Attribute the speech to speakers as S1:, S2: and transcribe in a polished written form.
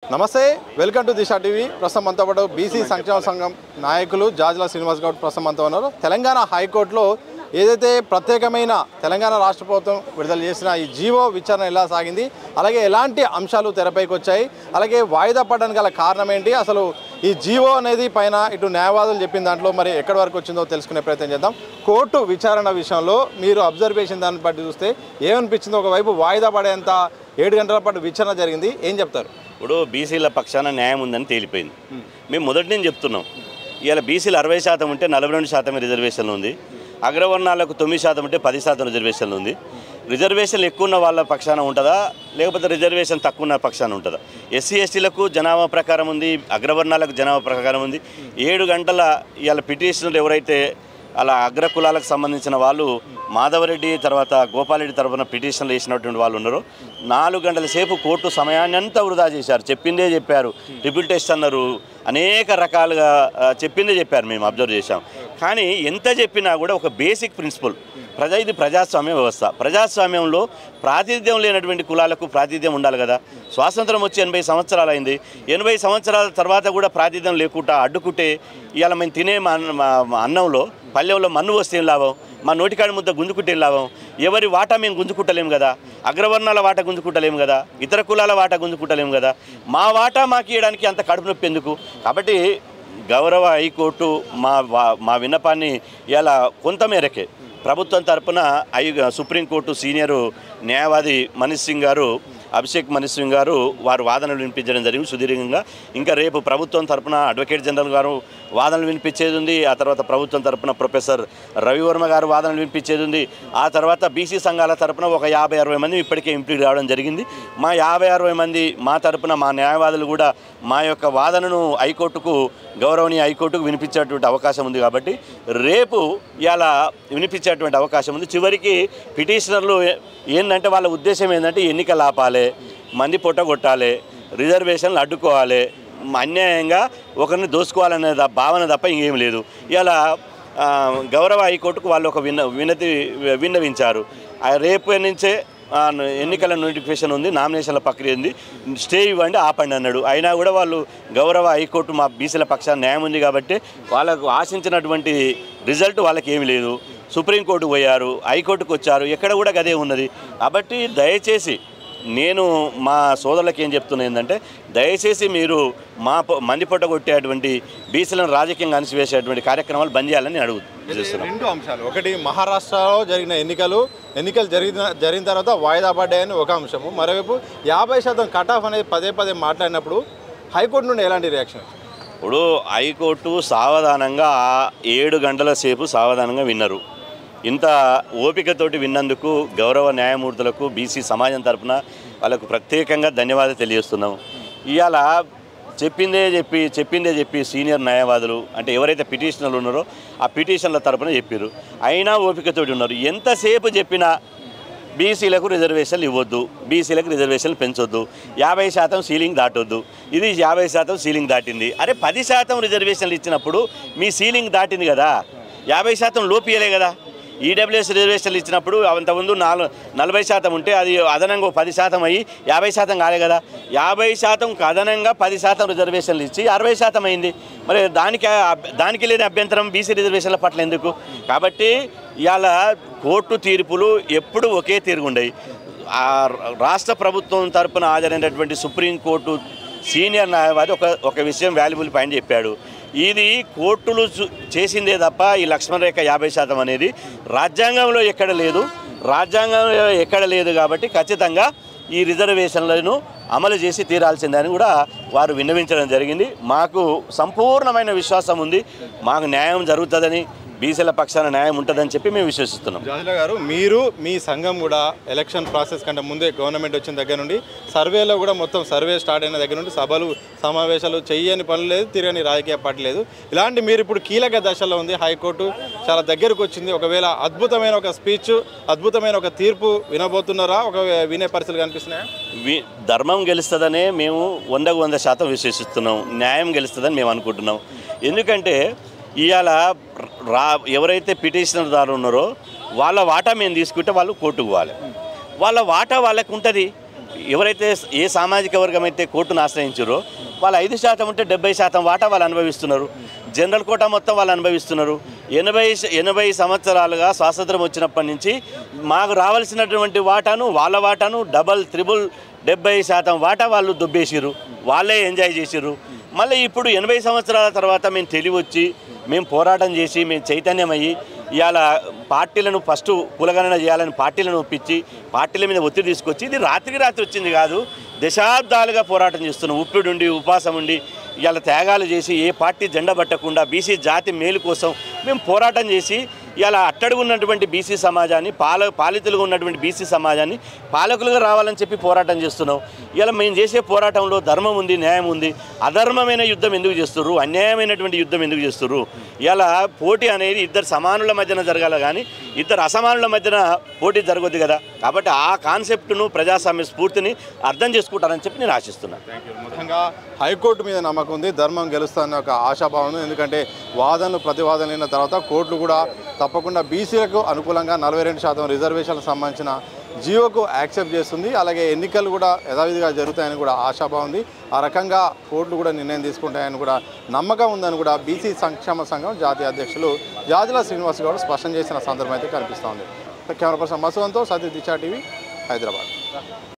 S1: నమస్తే welcome to Disha TV. ప్రస్తుతం మనతో పాటు బీసీ సంక్షేమ సంఘం నాయకులు జాజుల శ్రీనివాస్ గౌడ్ ప్రస్తుతం మనతో ఉన్నారు. తెలంగాణ హైకోర్టులో ఏదైతే ప్రత్యేకమైన తెలంగాణ రాష్ట్ర ప్రభుత్వం విడుదల చేసిన ఈ జీవో విచారణ ఎలా సాగింది, అలాగే ఎలాంటి అంశాలు తెరపైకి వచ్చాయి, అలాగే వాయిదా పడడానికి గల కారణం ఏంటి, అసలు ఈ జీవో అనేది పైన ఇటు న్యాయవాదులు చెప్పిన దాంట్లో మరి ఎక్కడి వరకు వచ్చిందో తెలుసుకునే ప్రయత్నం చేద్దాం. కోర్టు విచారణ విషయంలో మీరు అబ్జర్వ్ చేసిన దాన్ని బట్టి చూస్తే ఏమనిపించిందో, ఒకవైపు వాయిదా పడేంత 7 గంటల పాటు విచారణ జరిగింది, ఏం చెప్తారు?
S2: ఇప్పుడు బీసీల పక్షాన న్యాయం ఉందని తేలిపోయింది. మేము మొదటి నుంచి చెప్తున్నాం, ఇవాళ బీసీలు 60% ఉంటే 42% రిజర్వేషన్లు ఉంది, అగ్రవర్ణాలకు 9% ఉంటే 10% రిజర్వేషన్లు ఉంది. రిజర్వేషన్లు ఎక్కువ ఉన్న వాళ్ళ పక్షాన ఉంటుందా, లేకపోతే రిజర్వేషన్ తక్కువ ఉన్న పక్షాన ఉంటుందా? ఎస్సీ ఎస్టీలకు జనాభా ప్రకారం ఉంది, అగ్రవర్ణాలకు జనాభా ప్రకారం ఉంది. 7 గంటల ఇవాళ పిటిషనర్ ఎవరైతే అలా అగ్ర కులాలకు సంబంధించిన వాళ్ళు మాధవరెడ్డి తర్వాత గోపాలరెడ్డి తరఫున పిటిషన్లు వేసినటువంటి వాళ్ళు ఉన్నారు. 4 గంటల సేపు కోర్టు సమయాన్ని అంతా వృధా చేశారు. చెప్పిందే చెప్పారు, ట్రిపుల్ టెస్ట్ అన్నారు, అనేక రకాలుగా చెప్పిందే చెప్పారు. మేము అబ్జర్వ్ చేశాం. కానీ ఎంత చెప్పినా కూడా ఒక బేసిక్ ప్రిన్సిపల్, ఇది ప్రజాస్వామ్య వ్యవస్థ. ప్రజాస్వామ్యంలో ప్రాతినిధ్యం లేనటువంటి కులాలకు ప్రాతినిధ్యం ఉండాలి కదా. స్వాతంత్రం వచ్చి 80 సంవత్సరాలు అయింది. 80 సంవత్సరాల తర్వాత కూడా ప్రాతినిధ్యం లేకుండా అడ్డుకుంటే ఇవాళ మేము తినే అన్నంలో పల్లెంలో మన్ను వస్తే ఏం లాభం, మా నోటికాడి ముద్ద గుంజుకుంటే ఏం లాభం? ఎవరి వాటా మేము గుంజుకుంటలేము కదా, అగ్రవర్ణాల వాటా గుంజుకుంటలేము కదా, ఇతర కులాల వాటా గుంజుకుంటలేము కదా. మా వాటా మాకు ఇవ్వడానికి అంత కడుపు నొప్పి ఎందుకు? కాబట్టి గౌరవ హైకోర్టు మా విన్నపాన్ని ఇలా కొంతమేరకే ప్రభుత్వం తరపున సుప్రీంకోర్టు సీనియరు న్యాయవాది మనీష్ సింగ్ గారు, అభిషేక్ మనీష్ సింగ్ గారు వారు వాదనలు వినిపించడం జరిగింది సుదీర్ఘంగా. ఇంకా రేపు ప్రభుత్వం తరపున అడ్వకేట్ జనరల్ గారు వాదనలు వినిపించేది ఉంది. ఆ తర్వాత ప్రభుత్వం తరపున ప్రొఫెసర్ రవివర్మ గారు వాదనలు వినిపించేది ఉంది. ఆ తర్వాత బీసీ సంఘాల తరపున ఒక 50-60 మంది ఇప్పటికే ఇంప్లీడ్ రావడం జరిగింది. మా 50-60 మంది మా తరపున మా న్యాయవాదులు కూడా మా యొక్క వాదనను హైకోర్టుకు, గౌరవనీయ హైకోర్టుకు వినిపించేటువంటి అవకాశం ఉంది. కాబట్టి రేపు ఇలా వినిపించేటువంటి అవకాశం ఉంది. చివరికి పిటిషనర్లు ఏంటంటే వాళ్ళ ఉద్దేశం ఏంటంటే ఎన్నికలు ఆపాలి, మంది పొట్టగొట్టాలి, రిజర్వేషన్లు అడ్డుకోవాలి, అన్యాయంగా ఒకరిని దోసుకోవాలనే భావన తప్ప ఇంకేం లేదు. ఇలా గౌరవ హైకోర్టుకు వాళ్ళు ఒక విన్నవించారు. రేపు నుంచే ఎన్నికల నోటిఫికేషన్ ఉంది, నామినేషన్ల ప్రక్రియ ఉంది, స్టే ఇవ్వండి, ఆపండి అన్నాడు. అయినా కూడా వాళ్ళు గౌరవ హైకోర్టు మా బీసీల పక్షాన న్యాయం ఉంది కాబట్టి వాళ్ళకు ఆశించినటువంటి రిజల్ట్ వాళ్ళకి ఏమీ లేదు. సుప్రీంకోర్టు పోయారు, హైకోర్టుకు వచ్చారు, ఎక్కడ కూడా గదే ఉన్నది. కాబట్టి దయచేసి నేను మా సోదరులకు ఏం చెప్తున్నా ఏంటంటే, దయచేసి మీరు మంది పొట్ట కొట్టేటువంటి బీసీలను రాజకీయంగా అణిచివేసేటువంటి కార్యక్రమాలు బంద్ చేయాలని అడుగుతున్నాను.
S1: 2 అంశాలు, ఒకటి మహారాష్ట్రలో జరిగిన ఎన్నికలు జరిగిన తర్వాత వాయిదా పడ్డాయని ఒక అంశము, మరోవైపు 50% కట్ ఆఫ్ అనేది పదే మాట్లాడినప్పుడు హైకోర్టు నుండి ఎలాంటి రియాక్షన్?
S2: ఇప్పుడు హైకోర్టు సావధానంగా 7 గంటల సేపు సావధానంగా విన్నారు. ఇంత ఓపికతోటి విన్నందుకు గౌరవ న్యాయమూర్తులకు బీసీ సమాజం తరఫున వాళ్ళకు ప్రత్యేకంగా ధన్యవాదాలు తెలియజేస్తున్నాం. ఇవాళ చెప్పిందే చెప్పి సీనియర్ న్యాయవాదులు అంటే ఎవరైతే పిటిషనర్లు ఉన్నారో ఆ పిటిషన్ల తరఫున చెప్పారు. అయినా ఓపికతోటి ఉన్నారు. ఎంతసేపు చెప్పినా బీసీలకు రిజర్వేషన్లు ఇవ్వద్దు, బీసీలకు రిజర్వేషన్లు పెంచొద్దు, 50% సీలింగ్ దాటొద్దు. ఇది 50% సీలింగ్ దాటింది. అరే 10% రిజర్వేషన్లు ఇచ్చినప్పుడు మీ సీలింగ్ దాటింది కదా, 50% లోపియలే కదా. ఈడబ్ల్యూఎస్ రిజర్వేషన్లు ఇచ్చినప్పుడు అంతకుముందు 40% ఉంటే అది అదనంగా 10% అయ్యి 50% కాలే కదా. 50%కు అదనంగా 10% రిజర్వేషన్లు ఇచ్చి 60% అయింది. మరి దానికి లేని అభ్యంతరం బీసీ రిజర్వేషన్ల పట్ల ఎందుకు? కాబట్టి ఇవాళ కోర్టు తీర్పులు ఎప్పుడు ఒకే తీరుగుండయి. రాష్ట్ర ప్రభుత్వం తరపున హాజరైనటువంటి సుప్రీంకోర్టు సీనియర్ న్యాయవాది ఒక విషయం వాల్యుబుల్ పాయింట్ చెప్పాడు. ఇది కోర్టులు చేసిందే తప్ప ఈ లక్ష్మణ రేఖ 50% అనేది రాజ్యాంగంలో ఎక్కడ లేదు. కాబట్టి ఖచ్చితంగా ఈ రిజర్వేషన్లను అమలు చేసి తీరాల్సిందని కూడా వారు విన్నవించడం జరిగింది. మాకు సంపూర్ణమైన విశ్వాసం ఉంది, మాకు న్యాయం జరుగుతుందని, బీసీల పక్షాన న్యాయం ఉంటుందని చెప్పి మేము విశ్వసిస్తున్నాం.
S1: జాజుల గారు, మీరు మీ సంఘం కూడా ఎలక్షన్ ప్రాసెస్ కంటే ముందే గవర్నమెంట్ వచ్చిన దగ్గర నుండి సర్వేలో కూడా మొత్తం సర్వే స్టార్ట్ అయిన దగ్గర నుండి సభలు సమావేశాలు చెయ్యని పనులు లేదు, తిరగని రాజకీయ పార్టీ లేదు. ఇలాంటి మీరు ఇప్పుడు కీలక దశలో ఉంది, హైకోర్టు చాలా దగ్గరకు వచ్చింది. ఒకవేళ అద్భుతమైన ఒక స్పీచ్, అద్భుతమైన ఒక తీర్పు వినబోతున్నారా? ఒక వినే పరిస్థితులు కనిపిస్తున్నాయా?
S2: ధర్మం గెలుస్తుందనే మేము 100% విశ్వసిస్తున్నాం. న్యాయం గెలుస్తుందని మేము అనుకుంటున్నాం. ఎందుకంటే ఇవాళ ఎవరైతే పిటిషనర్దారు ఉన్నారో వాళ్ళ వాటా మేము తీసుకుంటే వాళ్ళు కోర్టుకు పోవాలి. వాళ్ళ వాటా వాళ్ళకు ఉంటుంది. ఎవరైతే ఏ సామాజిక వర్గం అయితే కోర్టును ఆశ్రయించారో వాళ్ళు 5% ఉంటే 70% వాటా వాళ్ళు అనుభవిస్తున్నారు. జనరల్ కోటా మొత్తం వాళ్ళు అనుభవిస్తున్నారు. 80 సంవత్సరాలుగా స్వాతంత్రం వచ్చినప్పటి నుంచి మాకు రావాల్సినటువంటి వాటాను వాళ్ళ వాటాను డబల్ త్రిబుల్ 70% వాటా వాళ్ళు దుబ్బేసిర్రు, వాళ్ళే ఎంజాయ్ చేసిర్రు. మళ్ళీ ఇప్పుడు 80 సంవత్సరాల తర్వాత మేము తెలివి వచ్చి మేము పోరాటం చేసి మేము చైతన్యమయ్యి ఇవాళ పార్టీలను ఫస్ట్ కులగణన చేయాలని పార్టీలను ఒప్పించి పార్టీల మీద ఒత్తిడి తీసుకొచ్చి ఇది రాత్రికి రాత్రి వచ్చింది కాదు, దశాబ్దాలుగా పోరాటం చేస్తున్నాం. ఉప్పిడుండి ఉపాసం ఉండి ఇవాళ త్యాగాలు చేసి ఏ పార్టీ జెండా పట్టకుండా బీసీ జాతి మేలు కోసం మేము పోరాటం చేసి ఇలా అట్టడుగు ఉన్నటువంటి బీసీ సమాజాన్ని పాలితులుగా ఉన్నటువంటి బీసీ సమాజాన్ని పాలకులుగా రావాలని చెప్పి పోరాటం చేస్తున్నాం. ఇలా మేము చేసే పోరాటంలో ధర్మం ఉంది, న్యాయం ఉంది. అధర్మమైన యుద్ధం ఎందుకు చేస్తుర్రు, అన్యాయమైనటువంటి యుద్ధం ఎందుకు చేస్తుర్రు? ఇలా పోటీ అనేది ఇద్దరు సమానుల మధ్యన జరగాలి కానీ ఇద్దరు అసమానుల మధ్యన పోటీ జరగదు కదా. కాబట్టి ఆ కాన్సెప్ట్ను ప్రజాస్వామ్య స్ఫూర్తిని అర్థం చేసుకుంటారని చెప్పి నేను ఆశిస్తున్నాను.
S1: ముఖ్యంగా హైకోర్టు మీద నమ్మకం ఉంది, ధర్మం గెలుస్తుందన్న ఒక ఆశాభావం ఉంది. ఎందుకంటే వాదనలు ప్రతివాదనలు అయిన తర్వాత కోర్టులు కూడా తప్పకుండా బీసీలకు అనుకూలంగా 42% రిజర్వేషన్లకు సంబంధించిన జీవోకు యాక్సెప్ట్ చేస్తుంది. అలాగే ఎన్నికలు కూడా యథావిధిగా జరుగుతాయని కూడా ఆశాభావం ఉంది. ఆ రకంగా కోర్టులు కూడా నిర్ణయం తీసుకుంటాయని కూడా నమ్మకం ఉందని కూడా బీసీ సంక్షేమ సంఘం జాతీయ అధ్యక్షులు జాజుల శ్రీనివాస్ గౌడ్ స్పష్టం చేసిన సందర్భం అయితే కనిపిస్తోంది. కెమెరా పర్సన్ మసూదంతో సతీష్ దిశా టీవీ, హైదరాబాద్.